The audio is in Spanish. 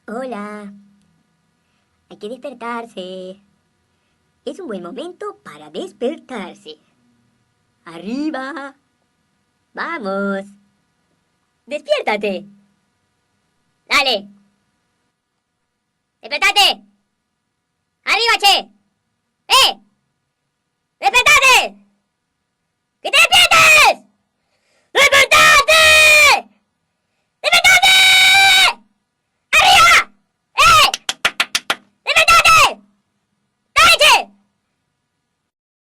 Hola, hay que despertarse. Es un buen momento para despertarse. Arriba. Vamos. Despiértate. Dale. Despertate.